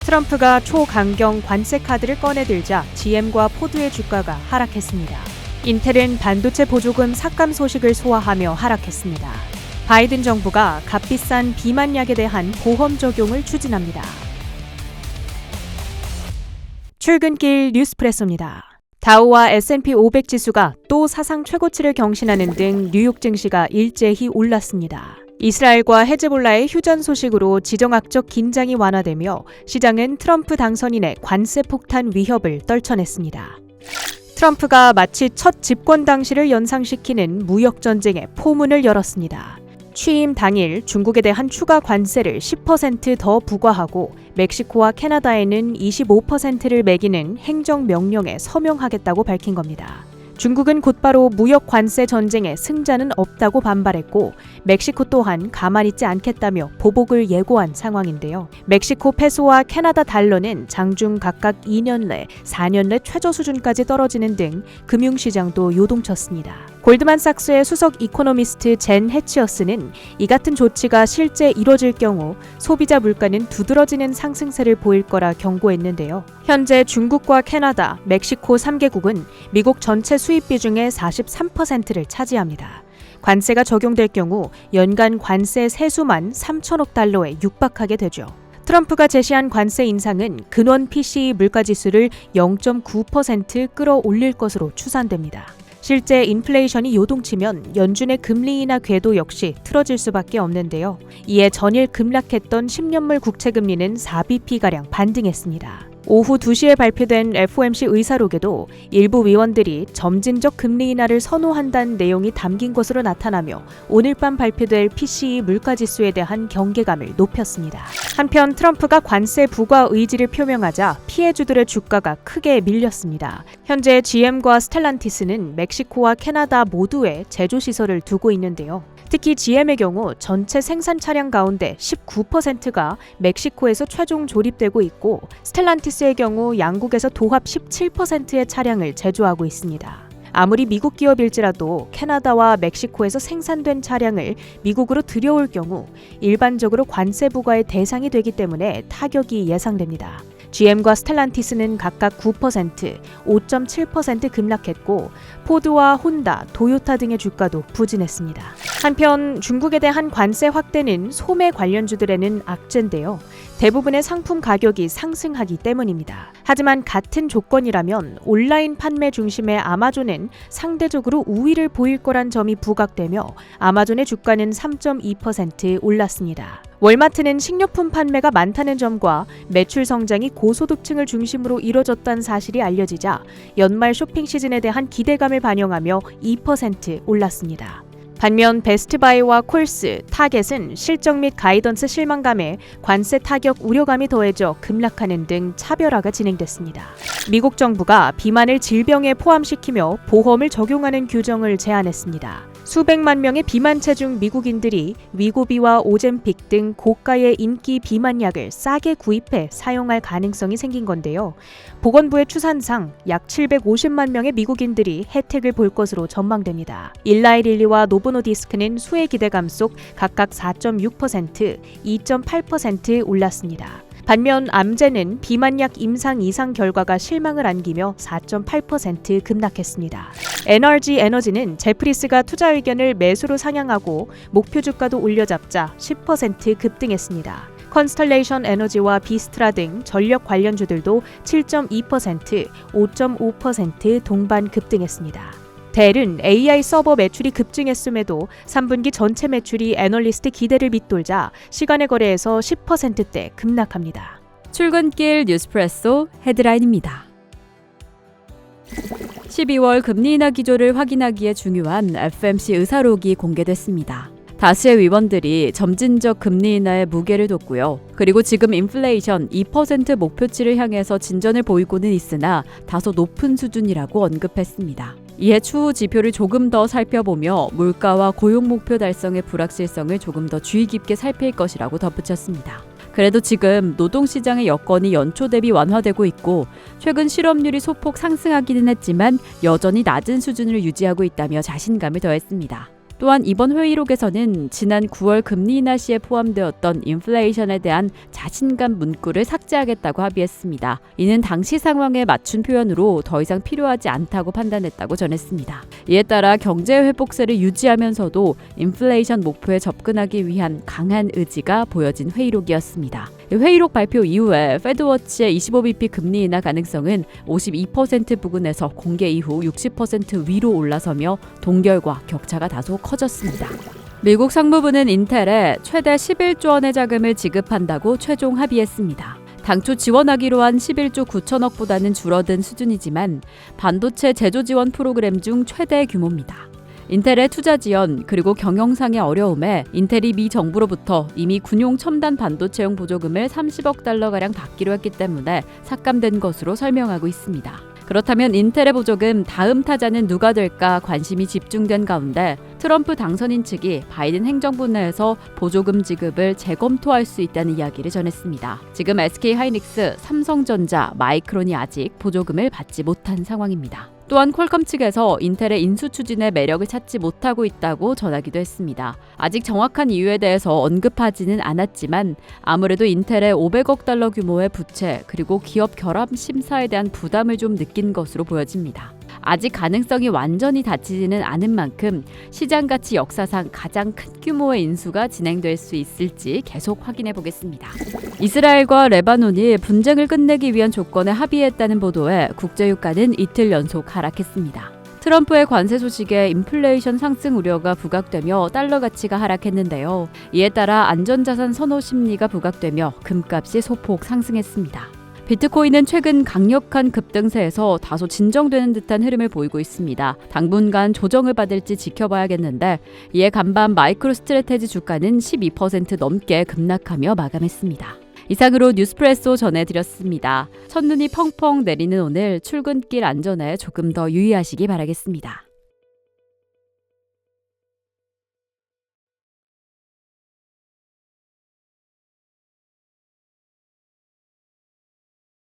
트럼프가 초강경 관세 카드를 꺼내들자 GM과 포드의 주가가 하락했습니다. 인텔은 반도체 보조금 삭감 소식을 소화하며 하락했습니다. 바이든 정부가 값비싼 비만약에 대한 보험 적용을 추진합니다. 출근길 뉴스프레소입니다. 다우와 S&P 500 지수가 또 사상 최고치를 경신하는 등 뉴욕 증시가 일제히 올랐습니다. 이스라엘과 헤즈볼라의 휴전 소식으로 지정학적 긴장이 완화되며 시장은 트럼프 당선인의 관세 폭탄 위협을 떨쳐냈습니다. 트럼프가 마치 첫 집권 당시를 연상시키는 무역전쟁의 포문을 열었습니다. 취임 당일 중국에 대한 추가 관세를 10% 더 부과하고 멕시코와 캐나다에는 25%를 매기는 행정명령에 서명하겠다고 밝힌 겁니다. 중국은 곧바로 무역 관세 전쟁에 승자는 없다고 반발했고 멕시코 또한 가만히 있지 않겠다며 보복을 예고한 상황인데요. 멕시코 페소와 캐나다 달러는 장중 각각 2년 내, 4년 내 최저 수준까지 떨어지는 등 금융시장도 요동쳤습니다. 골드만삭스의 수석 이코노미스트 젠 해치어스는 이 같은 조치가 실제 이뤄질 경우 소비자 물가는 두드러지는 상승세를 보일 거라 경고했는데요. 현재 중국과 캐나다, 멕시코 3개국은 미국 전체 수입 비중의 43%를 차지합니다. 관세가 적용될 경우 연간 관세 세수만 3천억 달러에 육박하게 되죠. 트럼프가 제시한 관세 인상은 근원 PCE 물가지수를 0.9% 끌어올릴 것으로 추산됩니다. 실제 인플레이션이 요동치면 연준의 금리 인하 궤도 역시 틀어질 수밖에 없는데요. 이에 전일 급락했던 10년물 국채금리는 4bp가량 반등했습니다. 오후 2시에 발표된 FOMC 의사록에도 일부 위원들이 점진적 금리 인하를 선호한다는 내용이 담긴 것으로 나타나며 오늘 밤 발표될 PCE 물가지수에 대한 경계감을 높였습니다. 한편 트럼프가 관세 부과 의지를 표명하자 피해주들의 주가가 크게 밀렸습니다. 현재 GM과 스텔란티스는 멕시코와 캐나다 모두에 제조시설을 두고 있는데요. 특히 GM의 경우 전체 생산 차량 가운데 19%가 멕시코에서 최종 조립되고 있고 스텔란티스의 경우 양국에서 도합 17%의 차량을 제조하고 있습니다. 아무리 미국 기업일지라도 캐나다와 멕시코에서 생산된 차량을 미국으로 들여올 경우 일반적으로 관세 부과의 대상이 되기 때문에 타격이 예상됩니다. GM과 스텔란티스는 각각 9%, 5.7% 급락했고 포드와 혼다, 도요타 등의 주가도 부진했습니다. 한편 중국에 대한 관세 확대는 소매 관련주들에는 악재인데요. 대부분의 상품 가격이 상승하기 때문입니다. 하지만 같은 조건이라면 온라인 판매 중심의 아마존은 상대적으로 우위를 보일 거란 점이 부각되며 아마존의 주가는 3.2% 올랐습니다. 월마트는 식료품 판매가 많다는 점과 매출 성장이 고소득층을 중심으로 이뤄졌다는 사실이 알려지자 연말 쇼핑 시즌에 대한 기대감을 반영하며 2% 올랐습니다. 반면 베스트바이와 콜스, 타겟은 실적 및 가이던스 실망감에 관세 타격 우려감이 더해져 급락하는 등 차별화가 진행됐습니다. 미국 정부가 비만을 질병에 포함시키며 보험을 적용하는 규정을 제안했습니다. 수백만 명의 비만 체중 미국인들이 위고비와 오젬픽 등 고가의 인기 비만약을 싸게 구입해 사용할 가능성이 생긴 건데요. 보건부의 추산상 약 750만 명의 미국인들이 혜택을 볼 것으로 전망됩니다. 일라이릴리와 노보노디스크는 수혜 기대감 속 각각 4.6%, 2.8% 올랐습니다. 반면 암제는 비만약 임상 이상 결과가 실망을 안기며 4.8% 급락했습니다. NRG 에너지는 제프리스가 투자 의견을 매수로 상향하고 목표 주가도 올려잡자 10% 급등했습니다. 컨스텔레이션 에너지와 비스트라 등 전력 관련주들도 7.2%, 5.5% 동반 급등했습니다. 델은 AI 서버 매출이 급증했음에도 3분기 전체 매출이 애널리스트 기대를 밑돌자 시간의 거래에서 10%대 급락합니다. 출근길 뉴스프레소 헤드라인입니다. 12월 금리 인하 기조를 확인하기에 중요한 FOMC 의사록이 공개됐습니다. 다수의 위원들이 점진적 금리 인하에 무게를 뒀고요. 그리고 지금 인플레이션 2% 목표치를 향해서 진전을 보이고는 있으나 다소 높은 수준이라고 언급했습니다. 이에 추후 지표를 조금 더 살펴보며 물가와 고용 목표 달성의 불확실성을 조금 더 주의 깊게 살필 것이라고 덧붙였습니다. 그래도 지금 노동시장의 여건이 연초 대비 완화되고 있고 최근 실업률이 소폭 상승하기는 했지만 여전히 낮은 수준을 유지하고 있다며 자신감을 더했습니다. 또한 이번 회의록에서는 지난 9월 금리 인하 시에 포함되었던 인플레이션에 대한 자신감 문구를 삭제하겠다고 합의했습니다. 이는 당시 상황에 맞춘 표현으로 더 이상 필요하지 않다고 판단했다고 전했습니다. 이에 따라 경제 회복세를 유지하면서도 인플레이션 목표에 접근하기 위한 강한 의지가 보여진 회의록이었습니다. 회의록 발표 이후에 페드워치의 25bp 금리 인하 가능성은 52% 부근에서 공개 이후 60% 위로 올라서며 동결과 격차가 다소 커졌습니다. 미국 상무부는 인텔에 최대 11조 원의 자금을 지급한다고 최종 합의했습니다. 당초 지원하기로 한 11조 9천억보다는 줄어든 수준이지만 반도체 제조 지원 프로그램 중 최대 규모입니다. 인텔의 투자 지연 그리고 경영상의 어려움에 인텔이 미 정부로부터 이미 군용 첨단 반도체용 보조금을 30억 달러가량 받기로 했기 때문에 삭감된 것으로 설명하고 있습니다. 그렇다면 인텔의 보조금 다음 타자는 누가 될까 관심이 집중된 가운데 트럼프 당선인 측이 바이든 행정부 내에서 보조금 지급을 재검토할 수 있다는 이야기를 전했습니다. 지금 SK하이닉스, 삼성전자, 마이크론이 아직 보조금을 받지 못한 상황입니다. 또한 퀄컴 측에서 인텔의 인수 추진에 매력을 찾지 못하고 있다고 전하기도 했습니다. 아직 정확한 이유에 대해서 언급하지는 않았지만 아무래도 인텔의 500억 달러 규모의 부채 그리고 기업 결합 심사에 대한 부담을 좀 느낀 것으로 보여집니다. 아직 가능성이 완전히 닫히지는 않은 만큼 시장 가치 역사상 가장 큰 규모의 인수가 진행될 수 있을지 계속 확인해 보겠습니다. 이스라엘과 레바논이 분쟁을 끝내기 위한 조건에 합의했다는 보도에 국제유가는 이틀 연속 하락했습니다. 트럼프의 관세 소식에 인플레이션 상승 우려가 부각되며 달러 가치가 하락했는데요. 이에 따라 안전자산 선호 심리가 부각되며 금값이 소폭 상승했습니다. 비트코인은 최근 강력한 급등세에서 다소 진정되는 듯한 흐름을 보이고 있습니다. 당분간 조정을 받을지 지켜봐야겠는데 이에 간밤 마이크로 스트래테지 주가는 12% 넘게 급락하며 마감했습니다. 이상으로 뉴스프레소 전해드렸습니다. 첫눈이 펑펑 내리는 오늘 출근길 안전에 조금 더 유의하시기 바라겠습니다.